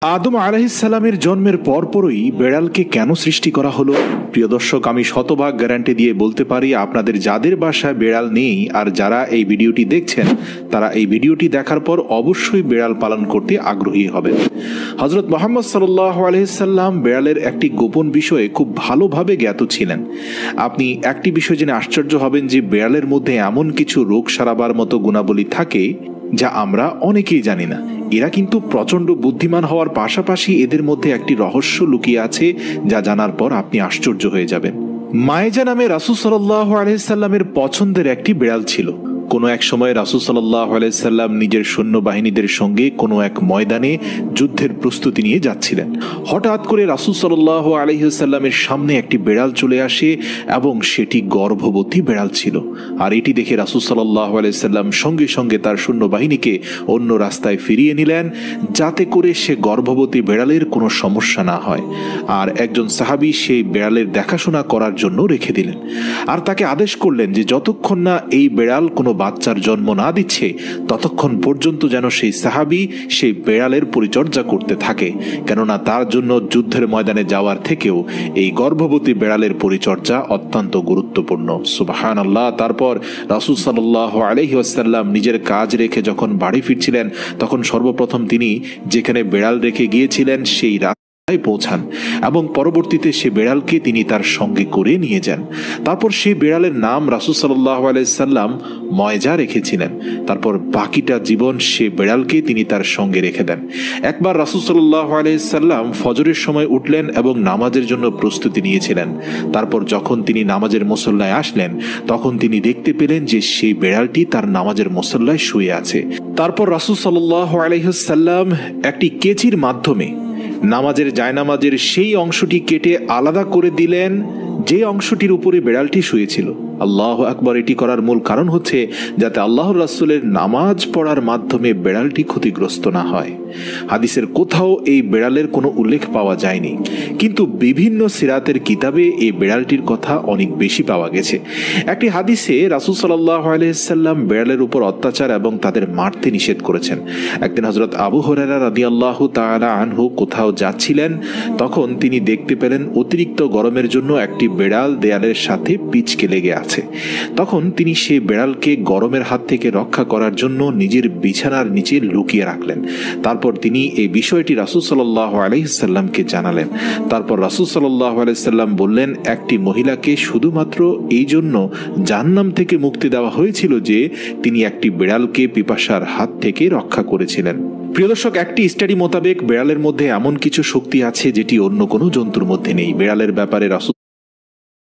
আদম আলাইহিসসালামের জন্মের পরপরই বেড়ালকে কেন সৃষ্টি করা হলো? প্রিয় দর্শক, আমি শতভাগ গ্যারান্টি দিয়ে বলতে পারি আপনাদের যাদের বাসায় বেড়াল নেই আর যারা এই ভিডিওটি দেখছেন তারা এই ভিডিওটি দেখার পর অবশ্যই বেড়াল পালন করতে আগ্রহী হবেন। হযরত মুহাম্মদ সাল্লাল্লাহু আলাইহি সাল্লাম বেড়ালের একটি গোপন বিষয়ে খুব ভালোভাবে জ্ঞাত ছিলেন। আপনি একটি বিষয় জেনে আশ্চর্য হবেন যে বেড়ালের মধ্যে এমন কিছু রোগ সারাবার মতো গুণাবলী থাকে যা আমরা অনেকেই জানি না। এরা কিন্তু প্রচণ্ড বুদ্ধিমান হওয়ার পাশাপাশি এদের মধ্যে একটি রহস্য লুকিয়ে আছে যা জানার পর আপনি আশ্চর্য হয়ে যাবেন। মায়েজা নামে রাসূল সাল্লাল্লাহু আলাইহি সাল্লামের পছন্দের একটি বিড়াল ছিল। কোনো এক সময় রাসূল সাল্লাল্লাহু আলাইহি সাল্লাম নিজের সৈন্যবাহিনীদের সঙ্গে কোনো এক ময়দানে যুদ্ধের প্রস্তুতি নিয়ে যাচ্ছিলেন। হঠাৎ করে রাসূল সাল্লাল্লাহু আলাইহি সাল্লামের সামনে একটি বিড়াল চলে আসে এবং সেটি গর্ভবতী বিড়াল ছিল। আর এটি দেখে রাসূল সাল্লাল্লাহু আলাইহি সাল্লাম সঙ্গে সঙ্গে তার সৈন্যবাহিনীকে অন্য রাস্তায় ফিরিয়ে নিলেন যাতে করে সে গর্ভবতী বিড়ালের কোনো সমস্যা না হয়। আর একজন সাহাবী সেই বিড়ালের দেখাশোনা করার জন্য রেখে দিলেন আর তাকে আদেশ করলেন যে যতক্ষণ না এই বিড়াল কোনো বাচ্চার জন্ম না দিচ্ছে ততক্ষণ পর্যন্ত যেন সেই সাহাবী সেই বেড়ালের পরিচর্যা করতে থাকে, কেননা তার জন্য যুদ্ধের ময়দানে যাওয়ার থেকেও এই গর্ভবতী বেড়ালের পরিচর্যা অত্যন্ত গুরুত্বপূর্ণ। সুবহানাল্লাহ। তারপর রাসূল সাল্লাল্লাহু আলাইহি ওয়াসাল্লাম নিজের কাজ রেখে যখন বাড়ি ফিরছিলেন তখন সর্বপ্রথম তিনি যেখানে বেড়াল রেখে গিয়েছিলেন সেই পৌঁছান এবং পরবর্তীতে সে বেড়ালকে তিনি তার সঙ্গে করে নিয়ে যান। তারপর সেই বেড়ালের নাম রাসূল সাল্লাল্লাহু আলাইহি সাল্লাম ময়জা রেখেছিলেন। তারপর বাকিটা জীবন সে বেড়ালকে তিনি তার সঙ্গে রেখে দেন। একবার রাসূল সাল্লাল্লাহু আলাইহি সাল্লাম ফজরের সময় উঠলেন এবং নামাজের জন্য প্রস্তুতি নিয়েছিলেন। তারপর যখন তিনি নামাজের মুসল্লায় আসলেন তখন তিনি দেখতে পেলেন যে সেই বেড়ালটি তার নামাজের মুসল্লায় শুয়ে আছে। তারপর রাসূল সাল্লাল্লাহু আলাইহি সাল্লাম একটি কেচির মাধ্যমে নামাজের জায়নামাজের সেই অংশটি কেটে আলাদা করে দিলেন যে অংশটির উপরে বেড়ালটি শুয়েছিল। আল্লাহু আকবার। এটি করার মূল কারণ হচ্ছে যাতে আল্লাহর রাসূলের নামাজ পড়ার মাধ্যমে বেড়ালটি ক্ষতিগ্রস্ত না হয়। হাদিসের কোথাও এই বেড়ালের কোনো উল্লেখ পাওয়া যায়নি, কিন্তু বিভিন্ন সিরাতের কিতাবে এই বেড়ালটির কথা অনেক বেশি পাওয়া গেছে। একটি হাদিসে রাসূল সাল্লাল্লাহু আলাইহি সাল্লাম বেড়ালের উপর অত্যাচার এবং তাদের মারতে নিষেধ করেছেন। একদিন হযরত আবু হুরায়রা রাদিয়াল্লাহু তাআলা আনহু কোথাও যাচ্ছিলেন, তখন তিনি দেখতে পেলেন অতিরিক্ত গরমের জন্য একটি বেড়াল দেয়ালের সাথে পিচকে লেগে আছে। তখন তিনি সেই বেড়ালকে গরমের হাত থেকে রক্ষা করার জন্য নিজের বিছানার নিচে লুকিয়ে রাখলেন। তারপর তিনি এই বিষয়টি রাসূল সাল্লাল্লাহু আলাইহি সাল্লামকে জানালেন। তারপর রাসূল সাল্লাল্লাহু আলাইহি সাল্লাম বললেন, একটি মহিলাকে শুধুমাত্র এই জন্য জাহান্নাম থেকে মুক্তি দেওয়া হয়েছিল যে তিনি একটি বিড়ালকে পিপাসার হাত থেকে রক্ষা করেছিলেন। প্রিয় দর্শক, একটি স্টাডি মোতাবেক বিড়ালের মধ্যে এমন কিছু শক্তি আছে যেটি অন্য কোনো জন্তুর মধ্যে নেই। বিড়ালের ব্যাপারে রাসূল